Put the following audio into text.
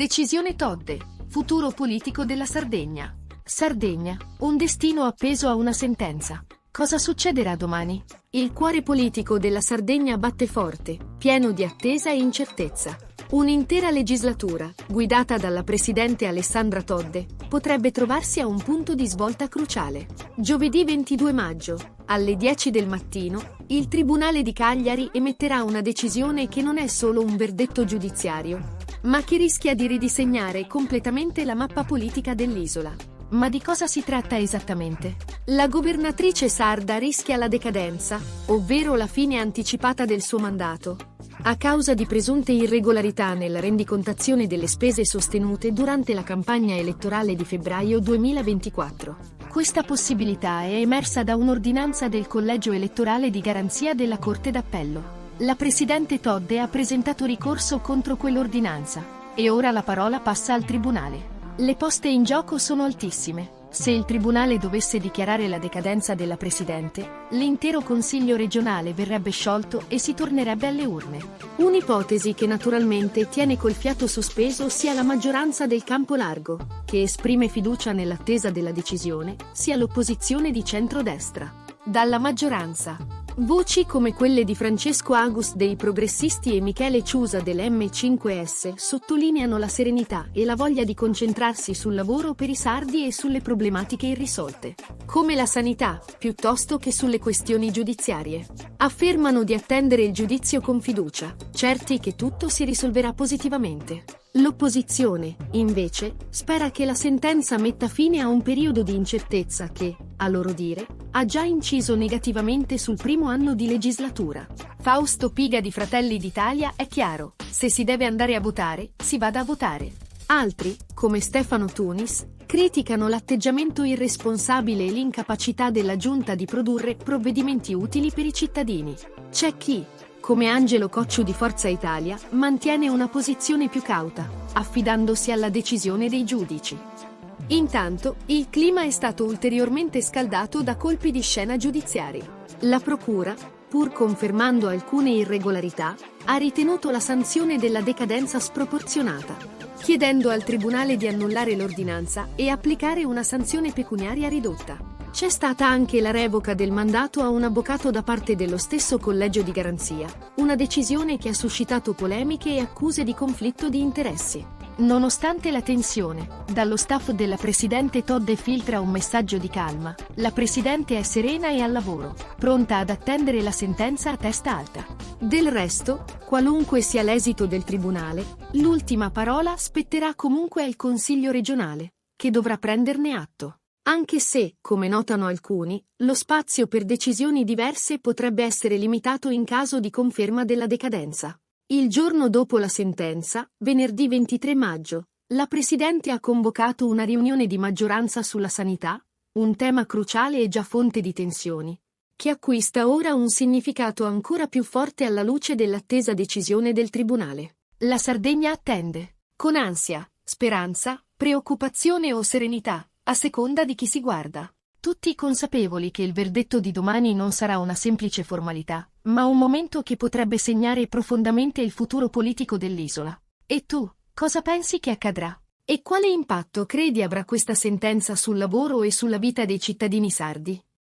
Decisione Todde, futuro politico della Sardegna. Sardegna, un destino appeso a una sentenza. Cosa succederà domani? Il cuore politico della Sardegna batte forte, pieno di attesa e incertezza. Un'intera legislatura, guidata dalla presidente Alessandra Todde, potrebbe trovarsi a un punto di svolta cruciale. Giovedì 22 maggio, alle 10 del mattino, il Tribunale di Cagliari emetterà una decisione che non è solo un verdetto giudiziario, ma che rischia di ridisegnare completamente la mappa politica dell'isola. Ma di cosa si tratta esattamente? La governatrice sarda rischia la decadenza, ovvero la fine anticipata del suo mandato, a causa di presunte irregolarità nella rendicontazione delle spese sostenute durante la campagna elettorale di febbraio 2024. Questa possibilità è emersa da un'ordinanza del Collegio elettorale di garanzia della Corte d'Appello. La presidente Todde ha presentato ricorso contro quell'ordinanza, e ora la parola passa al Tribunale. Le poste in gioco sono altissime. Se il Tribunale dovesse dichiarare la decadenza della Presidente, l'intero Consiglio regionale verrebbe sciolto e si tornerebbe alle urne. Un'ipotesi che naturalmente tiene col fiato sospeso sia la maggioranza del campo largo, che esprime fiducia nell'attesa della decisione, sia l'opposizione di centrodestra. Dalla maggioranza, voci come quelle di Francesco Agus dei Progressisti e Michele Ciusa dell'M5S sottolineano la serenità e la voglia di concentrarsi sul lavoro per i sardi e sulle problematiche irrisolte, come la sanità, piuttosto che sulle questioni giudiziarie. Affermano di attendere il giudizio con fiducia, certi che tutto si risolverà positivamente. L'opposizione, invece, spera che la sentenza metta fine a un periodo di incertezza che, a loro dire, ha già inciso negativamente sul primo anno di legislatura. Fausto Piga di Fratelli d'Italia è chiaro: se si deve andare a votare, si vada a votare. Altri, come Stefano Tunis, criticano l'atteggiamento irresponsabile e l'incapacità della Giunta di produrre provvedimenti utili per i cittadini. C'è chi, come Angelo Cocciu di Forza Italia, mantiene una posizione più cauta, affidandosi alla decisione dei giudici. Intanto, il clima è stato ulteriormente scaldato da colpi di scena giudiziari. La Procura, pur confermando alcune irregolarità, ha ritenuto la sanzione della decadenza sproporzionata, chiedendo al Tribunale di annullare l'ordinanza e applicare una sanzione pecuniaria ridotta. C'è stata anche la revoca del mandato a un avvocato da parte dello stesso Collegio di Garanzia, una decisione che ha suscitato polemiche e accuse di conflitto di interessi. Nonostante la tensione, dallo staff della presidente Todde filtra un messaggio di calma: la presidente è serena e al lavoro, pronta ad attendere la sentenza a testa alta. Del resto, qualunque sia l'esito del tribunale, l'ultima parola spetterà comunque al Consiglio regionale, che dovrà prenderne atto. Anche se, come notano alcuni, lo spazio per decisioni diverse potrebbe essere limitato in caso di conferma della decadenza. Il giorno dopo la sentenza, venerdì 23 maggio, la Presidente ha convocato una riunione di maggioranza sulla sanità, un tema cruciale e già fonte di tensioni, che acquista ora un significato ancora più forte alla luce dell'attesa decisione del Tribunale. La Sardegna attende, con ansia, speranza, preoccupazione o serenità, a seconda di chi si guarda. Tutti consapevoli che il verdetto di domani non sarà una semplice formalità, ma un momento che potrebbe segnare profondamente il futuro politico dell'isola. E tu, cosa pensi che accadrà? E quale impatto credi avrà questa sentenza sul lavoro e sulla vita dei cittadini sardi?